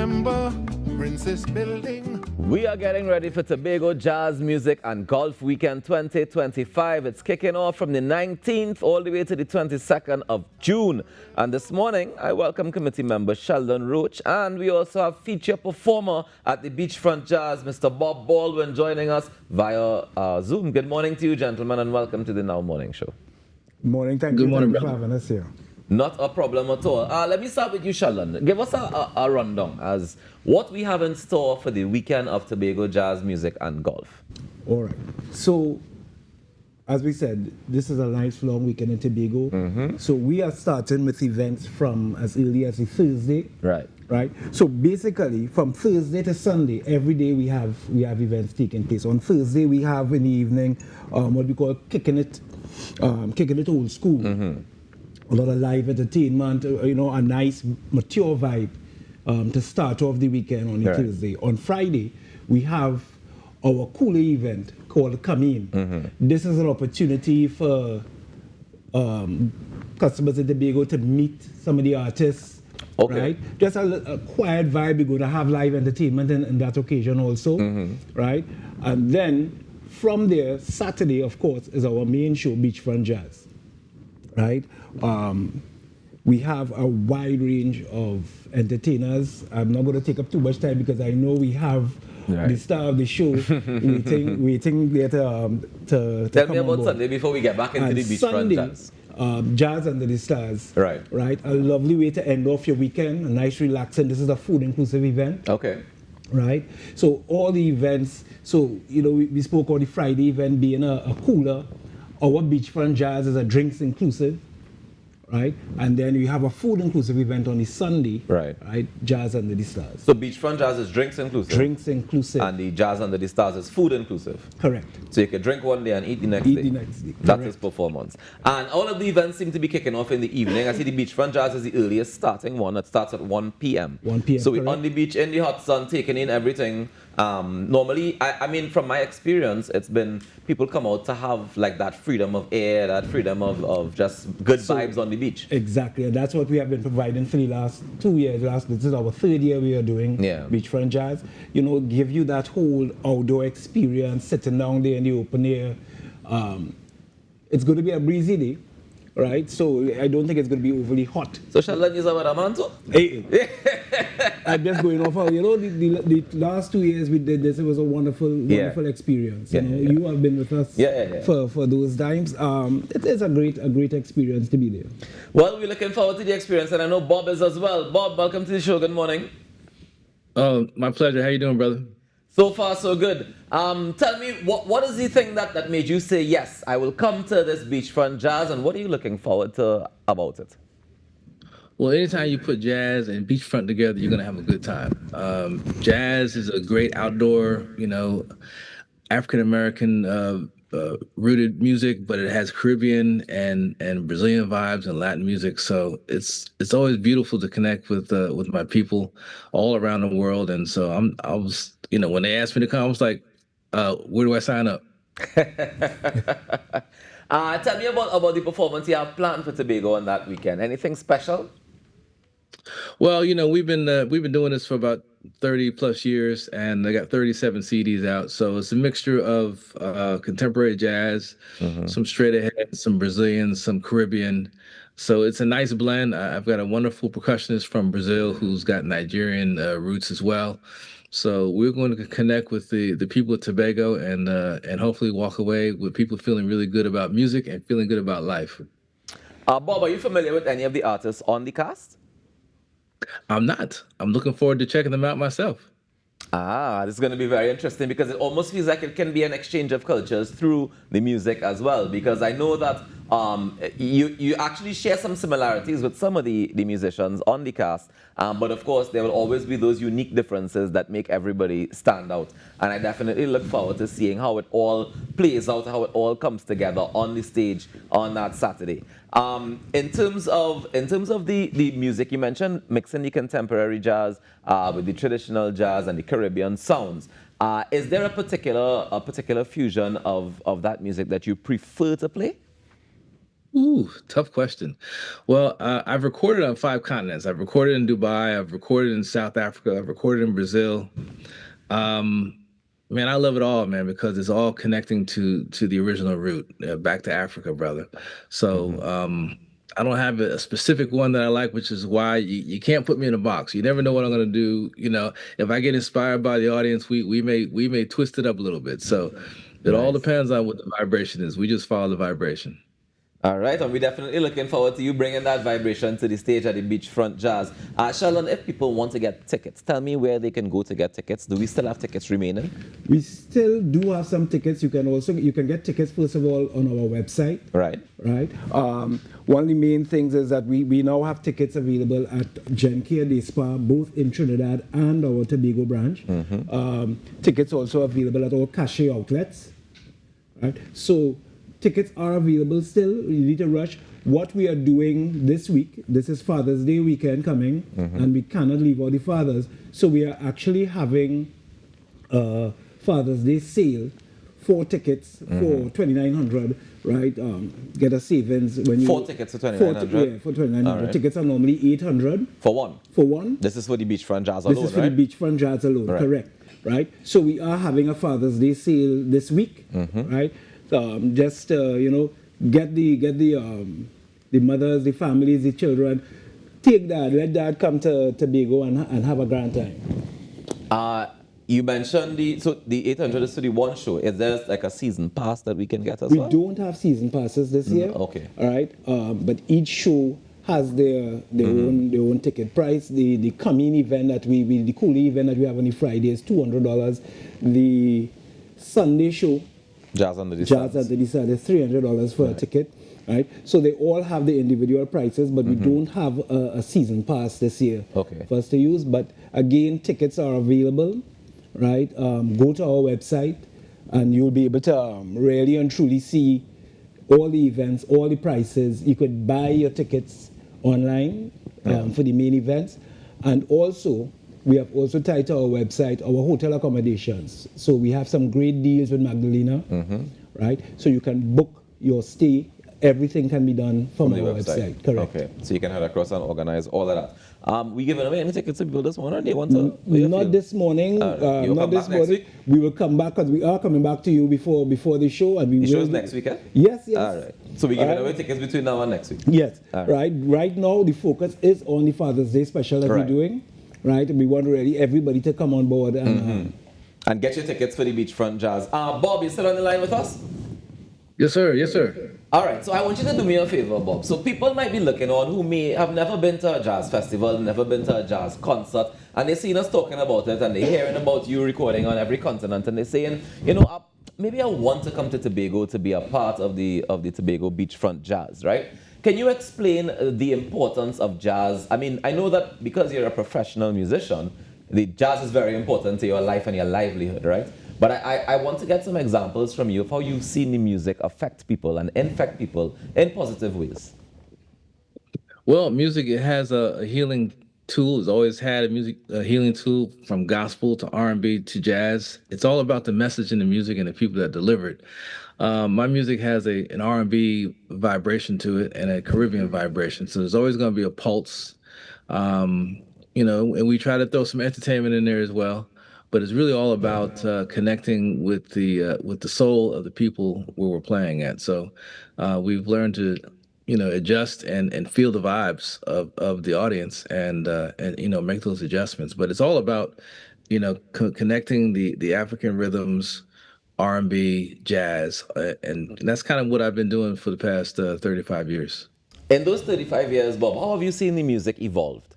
remember Princess Building. We are getting ready for Tobago Jazz Music and Golf Weekend 2025. It's kicking off from the 19th all the way to the 22nd of June. And this morning, I welcome committee member Sheldon Roach, and we also have feature performer at the Beachfront Jazz, Mr. Bob Baldwin, joining us via Zoom. Good morning to you, gentlemen, and welcome to the Now Morning Show. Good morning. Thank you for having us here. Not a problem at all. Let me start with you, Sheldon. Give us a rundown as what we have in store for the weekend of Tobago Jazz Music and Golf. All right. So, as we said, this is a nice long weekend in Tobago. Mm-hmm. So we are starting with events from as early as the Thursday. Right. Right. So basically, from Thursday to Sunday, every day we have events taking place. On Thursday, we have in the evening what we call kicking it old school. Mm-hmm. A lot of live entertainment, a nice mature vibe to start off the weekend on the Thursday. On Friday, we have our cooler event called Come In. Mm-hmm. This is an opportunity for customers in Tobago to meet some of the artists. Okay. Right? Just a quiet vibe. We're going to have live entertainment in that occasion also. Mm-hmm. Right? And then from there, Saturday, of course, is our main show, Beachfront Jazz. Right? We have a wide range of entertainers. I'm not going to take up too much time because I know we have the star of the show waiting there to Tell come me on about board. Sunday before we get back into the Beachfront Sunday, Jazz. Jazz Under the Stars. Right. Right. A lovely way to end off your weekend. A nice, relaxing. This is a food-inclusive event. Okay. Right. So all the events. So we spoke on the Friday event being a cooler. Our Beachfront Jazz is a drinks inclusive, right? And then we have a food inclusive event on the Sunday, right? Jazz Under the Stars. So Beachfront Jazz is drinks inclusive. Drinks inclusive. And the Jazz Under the Stars is food inclusive. Correct. So you can drink one day and eat the next day. Eat the next day. That is performance. And all of the events seem to be kicking off in the evening. I see the Beachfront Jazz is the earliest starting one. It starts at 1 p.m. 1 p.m. So we're on the beach in the hot sun, taking in everything. Normally, I mean, from my experience, it's been people come out to have like that freedom of air, that freedom of just good vibes on the beach. Exactly, and that's what we have been providing for the last 2 years. This is our third year we are doing Beachfront Jazz. Give you that whole outdoor experience, sitting down there in the open air. It's going to be a breezy day. Right, so I don't think it's going to be overly hot. So Sheldon is a weatherman too? Hey. I'm just going off. The last 2 years we did this. It was a wonderful experience. You have been with us for those times. It is a great experience to be there. Well, we're looking forward to the experience, and I know Bob is as well. Bob, welcome to the show. Good morning. Oh, my pleasure. How you doing, brother? So far, so good. Tell me, what is the thing that made you say, yes, I will come to this Beachfront Jazz, and what are you looking forward to about it? Well, anytime you put jazz and beachfront together, you're going to have a good time. Jazz is a great outdoor, African-American rooted music, but it has Caribbean and Brazilian vibes and Latin music. So it's always beautiful to connect with my people all around the world. And so I was when they asked me to come, I was like, where do I sign up? Tell me about the performance you have planned for Tobago on that weekend. Anything special? Well, we've been doing this for about 30 plus years, and I got 37 CDs out. So it's a mixture of contemporary jazz, some straight ahead, some Brazilian, some Caribbean. So it's a nice blend. I've got a wonderful percussionist from Brazil who's got Nigerian roots as well. So we're going to connect with the people of Tobago and hopefully walk away with people feeling really good about music and feeling good about life. Bob, are you familiar with any of the artists on the cast? I'm not. I'm looking forward to checking them out myself. This is going to be very interesting because it almost feels like it can be an exchange of cultures through the music as well, because I know that you actually share some similarities with some of the musicians on the cast, but of course there will always be those unique differences that make everybody stand out, and I definitely look forward to seeing how it all plays out, how it all comes together on the stage on that Saturday. In terms of the music, you mentioned mixing the contemporary jazz with the traditional jazz and the Caribbean sounds. Is there a particular fusion of that music that you prefer to play? Ooh, tough question. Well, I've recorded on five continents. I've recorded in Dubai. I've recorded in South Africa. I've recorded in Brazil. Um, Man, I love it all, man, because it's all connecting to the original root, back to Africa, brother. So I don't have a specific one that I like, which is why you can't put me in a box. You never know what I'm gonna do. If I get inspired by the audience, we may twist it up a little bit. So it all Nice. depends on what the vibration is. We just follow the vibration. All right, and we're definitely looking forward to you bringing that vibration to the stage at the Beachfront Jazz. Sheldon, if people want to get tickets, tell me where they can go to get tickets. Do we still have tickets remaining? We still do have some tickets. You can get tickets first of all on our website. Right. Right. One of the main things is that we now have tickets available at Genkia Day Spa, both in Trinidad and our Tobago branch. Tickets also available at all cachet outlets. Right. So tickets are available still. You need to rush. What we are doing this week, this is Father's Day weekend coming, and we cannot leave out the fathers. So we are actually having a Father's Day sale for tickets for 2,900. Right, get a savings when you 4 tickets for 2,900. Yeah, for 2,900. Right. Tickets are normally 800 For one. for one. This is for the Beachfront Jazz alone, This is for right? the Beachfront Jazz alone, Right. correct? Right. So we are having a Father's Day sale this week, right? Just get the mothers, the families, the children. Take dad, let dad come to Tobago and have a grand time. You mentioned the 800 is to the one show. Is there like a season pass that we can get as We well? don't have season passes this year. Okay. All right. But each show has their own ticket price. The coming event that the coolie event that we have on the Friday is $200. The Sunday show, Jazz under the Jazz Suns. at the Sun, is $300 for a ticket. Right. So they all have the individual prices, but we don't have a season pass this year Okay. for us to use. But again, tickets are available. Right. Go to our website, and you'll be able to really and truly see all the events, all the prices. You could buy your tickets online for the main events. And also, we have also tied to our website our hotel accommodations. So we have some great deals with Magdalena, right? So you can book your stay. Everything can be done from the our website. Correct. Okay, so you can head across and organize all of that. We giving away any tickets to people this morning? They want to? Not this morning. You'll Not come this back next morning. week? We will come back because we are coming back to you before the show, and we The will. show's next weekend? Yes, yes. All right. So we're giving All away right. tickets between now and next week. Yes, All right. right. Right now, the focus is on the Father's Day special that Right. we're doing. Right, we want really everybody to come on board and And get your tickets for the Beachfront Jazz. Bob, you still on the line with us? Yes, sir. Yes, sir. All right, so I want you to do me a favor, Bob. So people might be looking on who may have never been to a jazz festival, never been to a jazz concert, and they've seen us talking about it, and they're hearing about you recording on every continent, and they're saying, maybe I want to come to Tobago to be a part of the Tobago Beachfront Jazz, right? Can you explain the importance of jazz? I mean, I know that because you're a professional musician, the jazz is very important to your life and your livelihood, right? But I want to get some examples from you of how you've seen the music affect people and infect people in positive ways. Well, music, it has a healing tool. It's always had a healing tool, from gospel to R&B to jazz. It's all about the message in the music and the people that deliver it. My music has an R&B vibration to it and a Caribbean vibration. So there's always going to be a pulse, and we try to throw some entertainment in there as well. But it's really all about connecting with the soul of the people where we're playing at. So we've learned to adjust and feel the vibes of the audience and make those adjustments. But it's all about connecting the African rhythms, R&B, jazz, and that's kind of what I've been doing for the past 35 years. In those 35 years, Bob, how have you seen the music evolved?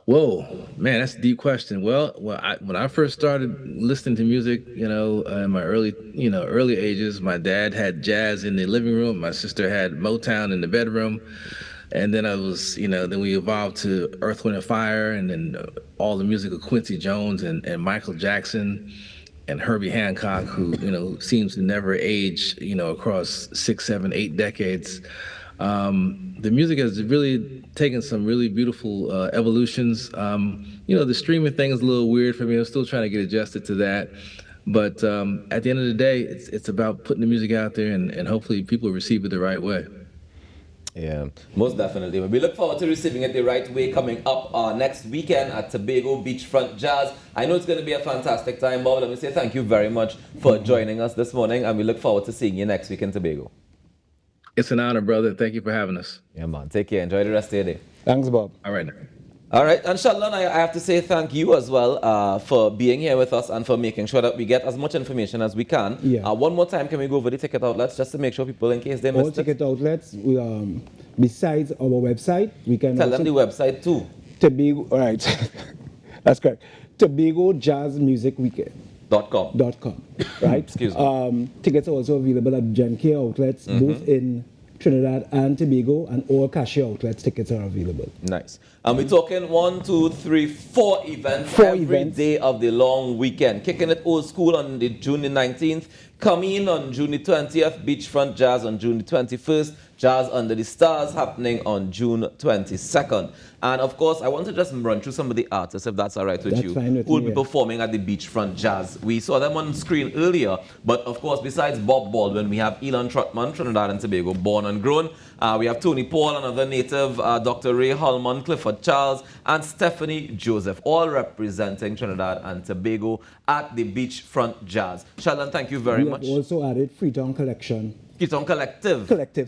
Whoa, man, that's a deep question. Well, when I first started listening to music, in my early ages, my dad had jazz in the living room, my sister had Motown in the bedroom, and then then we evolved to Earth, Wind, and Fire, and then all the music of Quincy Jones and Michael Jackson and Herbie Hancock, who seems to never age, across 6, 7, 8 decades. The music has really taken some really beautiful evolutions. The streaming thing is a little weird for me. I'm still trying to get adjusted to that. But at the end of the day, it's about putting the music out there, and hopefully people receive it the right way. Yeah, most definitely. We look forward to receiving it the right way coming up next weekend at Tobago Beachfront Jazz. I know it's going to be a fantastic time, Bob. Let me say thank you very much for joining us this morning, and we look forward to seeing you next week in Tobago. It's an honor, brother. Thank you for having us. Yeah, man. Take care. Enjoy the rest of your day. Thanks, Bob. All right. All right, and Sheldon, I have to say thank you as well for being here with us and for making sure that we get as much information as we can. Yeah. One more time, can we go over the ticket outlets just to make sure people, in case they All missed it? ticket outlets, we, besides our website, we can Tell also them the website too. Tobago, all right, that's correct. Tobago Jazz Music Weekend. .com. Right? Excuse me. Tickets are also available at Gen K outlets, both in Trinidad and Tobago, and all cashier outlets tickets are available. Nice. And we're talking 1, 2, 3, 4 events every day of the long weekend. Kicking it old school on June the 19th. Coming on June the 20th. Beachfront Jazz on June the 21st. Jazz Under the Stars happening on June 22nd. And of course, I want to just run through some of the artists, if that's all right with That's you, fine with who will me, be performing at the Beachfront Jazz. We saw them on screen earlier, but of course, besides Bob Baldwin, we have Elon Trotman, Trinidad and Tobago, born and grown. We have Tony Paul, another native, Dr. Ray Holman, Clifford Charles, and Stephanie Joseph, all representing Trinidad and Tobago at the Beachfront Jazz. Sheldon, thank you very much. We have also added Freetown Collective,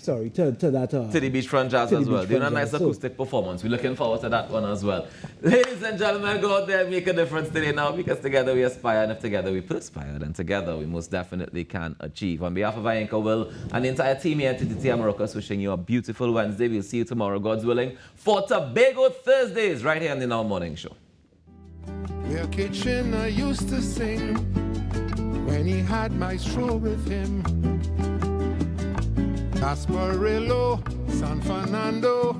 sorry, to that. To the Beachfront Jazz as well. Doing a nice acoustic performance. We're looking forward to that one as well. Ladies and gentlemen, go out there and make a difference today now, because together we aspire, and if together we perspire, then together we most definitely can achieve. On behalf of Ianka Will and the entire team here at TTT Amarocus, wishing you a beautiful Wednesday. We'll see you tomorrow, God's willing, for Tobago Thursdays, right here on the Now Morning Show. Where Kitchener used to sing when he had maestro with him. Gasparillo, San Fernando,